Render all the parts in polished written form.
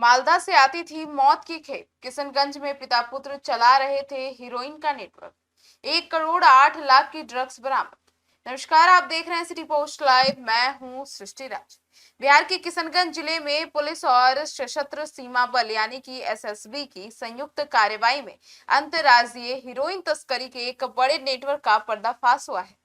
मालदा से आती थी मौत की खेप। किशनगंज में पिता पुत्र चला रहे थे हीरोइन का नेटवर्क। 1 करोड़ 8 लाख की ड्रग्स बरामद। नमस्कार, आप देख रहे हैं सिटी पोस्ट लाइव। मैं हूं सृष्टि राज। बिहार के किशनगंज जिले में पुलिस और सशस्त्र सीमा बल यानी कि एसएसबी की संयुक्त कार्रवाई में अंतर्राज्यीय हीरोइन तस्करी के एक बड़े नेटवर्क का पर्दाफाश हुआ है।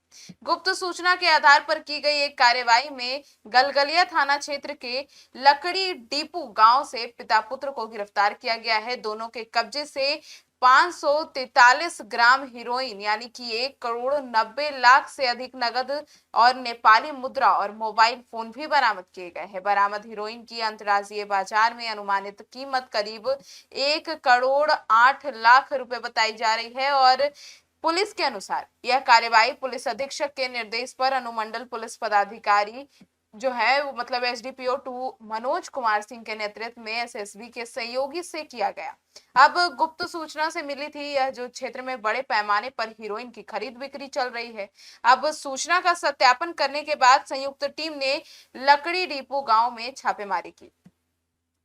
गुप्त सूचना के आधार पर की गई एक कार्रवाई में गलगलिया थाना क्षेत्र के लकड़ी डिपू गांव से पिता पुत्र को गिरफ्तार किया गया है। दोनों के कब्जे से 543 ग्राम हीरोइन यानी कि 1 करोड़ 90 लाख से अधिक नगद और नेपाली मुद्रा और मोबाइल फोन भी बरामद किए गए हैं। बरामद हीरोइन की अंतर्राज्यीय बाजार में अनुमानित कीमत करीब 1 करोड़ 8 लाख रुपए बताई जा रही है। और पुलिस के अनुसार यह कार्यवाही पुलिस अधीक्षक के निर्देश पर अनुमंडल पुलिस पदाधिकारी जो है वो मतलब एसडीपीओ 2 मनोज कुमार सिंह के नेतृत्व में एसएसबी के सहयोगी से किया गया। अब गुप्त सूचना से मिली थी यह जो क्षेत्र में बड़े पैमाने पर हीरोइन की खरीद बिक्री चल रही है। अब सूचना का सत्यापन करने के बाद संयुक्त टीम ने लकड़ी डिपो गांव में छापेमारी की,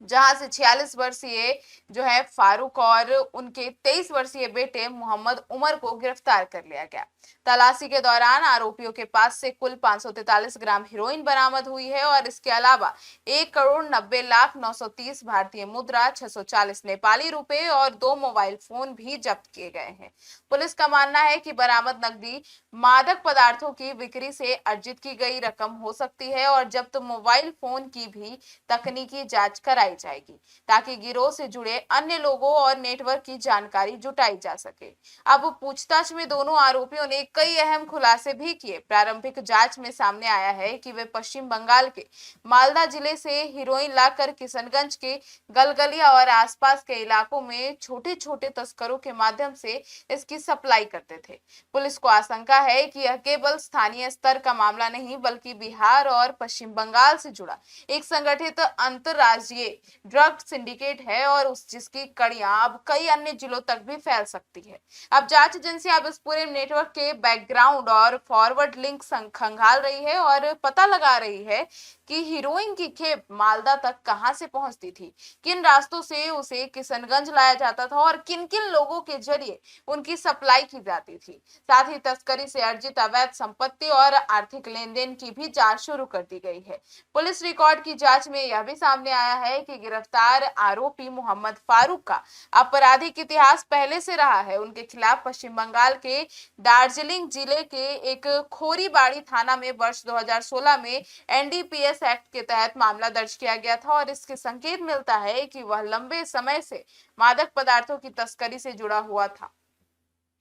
जहां से 46 वर्षीय जो है फारूक और उनके 23 वर्षीय बेटे मोहम्मद उमर को गिरफ्तार कर लिया गया। तलाशी के दौरान आरोपियों के पास से कुल 543 ग्राम हीरोइन बरामद हुई है और इसके अलावा 1 करोड़ 90 लाख 930 भारतीय मुद्रा, 640 नेपाली रुपए और 2 मोबाइल फोन भी जब्त किए गए हैं। पुलिस का मानना है कि बरामद नकदी मादक पदार्थों की बिक्री से अर्जित की गई रकम हो सकती है और जब्त मोबाइल फोन की भी तकनीकी जांच कराई जाएगी ताकि गिरोह से जुड़े अन्य लोगों और नेटवर्क की जानकारी जुटाई जा सके। अब पूछताछ में दोनों आरोपियों ने कई अहम खुलासे भी किए। प्रारंभिक जांच में सामने आया है कि वे पश्चिम बंगाल के मालदा जिले से हीरोइन लाकर किशनगंज के गलगलिया और आसपास के इलाकों में छोटे छोटे तस्करों के माध्यम से इसकी सप्लाई करते थे। पुलिस को आशंका है कि यह केवल स्थानीय स्तर का मामला नहीं बल्कि बिहार और पश्चिम बंगाल से जुड़ा एक संगठित अंतरराज्यीय ड्रग सिंडिकेट है और उस जिसकी कड़ियां अब कई अन्य जिलों तक भी फैल सकती है। अब जांच एजेंसी अब इस पूरे नेटवर्क के बैकग्राउंड और फॉरवर्ड लिंक खंगाल रही है और पता लगा रही है कि हीरोइन की खेप मालदा तक कहां से पहुंचती थी, किन रास्तों से उसे किशनगंज लाया जाता था और किन किन लोगों के जरिए उनकी सप्लाई की जाती थी। साथ ही तस्करी से अर्जित अवैध संपत्ति और आर्थिक लेन देन की भी जांच शुरू कर दी गई है। पुलिस रिकॉर्ड की जांच में यह भी सामने आया है कि गिरफ्तार आरोपी मोहम्मद फारूक का आपराधिक इतिहास पहले से रहा है। उनके खिलाफ पश्चिम बंगाल के दार्जिलिंग जिले के एक खोरीबाड़ी थाना में वर्ष 2016 में एनडीपीएस एक्ट के तहत मामला दर्ज किया गया था और इसके संकेत मिलता है कि वह लंबे समय से मादक पदार्थों की तस्करी से जुड़ा हुआ था।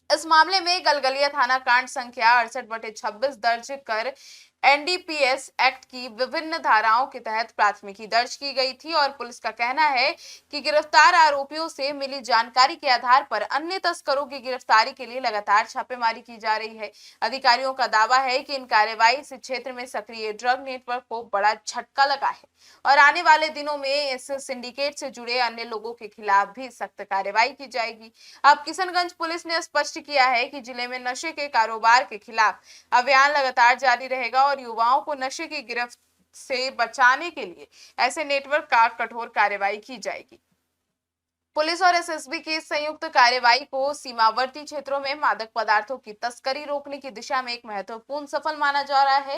इस मामले में गलगलिया थाना कांड संख्या 68/26 दर्ज कर एनडीपीएस एक्ट की विभिन्न धाराओं के तहत प्राथमिकी दर्ज की गई थी और पुलिस का कहना है कि गिरफ्तार आरोपियों से मिली जानकारी के आधार पर अन्य तस्करों की गिरफ्तारी के लिए लगातार छापेमारी की जा रही है। अधिकारियों का दावा है कि इन कार्रवाई से क्षेत्र में सक्रिय ड्रग नेटवर्क को बड़ा झटका लगा है और आने वाले दिनों में इस सिंडिकेट से जुड़े अन्य लोगों के खिलाफ भी सख्त कार्रवाई की जाएगी। अब किशनगंज पुलिस ने स्पष्ट किया है कि जिले में नशे के कारोबार के खिलाफ अभियान लगातार जारी रहेगा और युवाओं को नशे की गिरफ्त से बचाने के लिए ऐसे नेटवर्क का कठोर कार्रवाई की जाएगी। पुलिस और एसएसबी की संयुक्त कार्रवाई को सीमावर्ती क्षेत्रों में मादक पदार्थों की तस्करी रोकने की दिशा में एक महत्वपूर्ण सफल माना जा रहा है।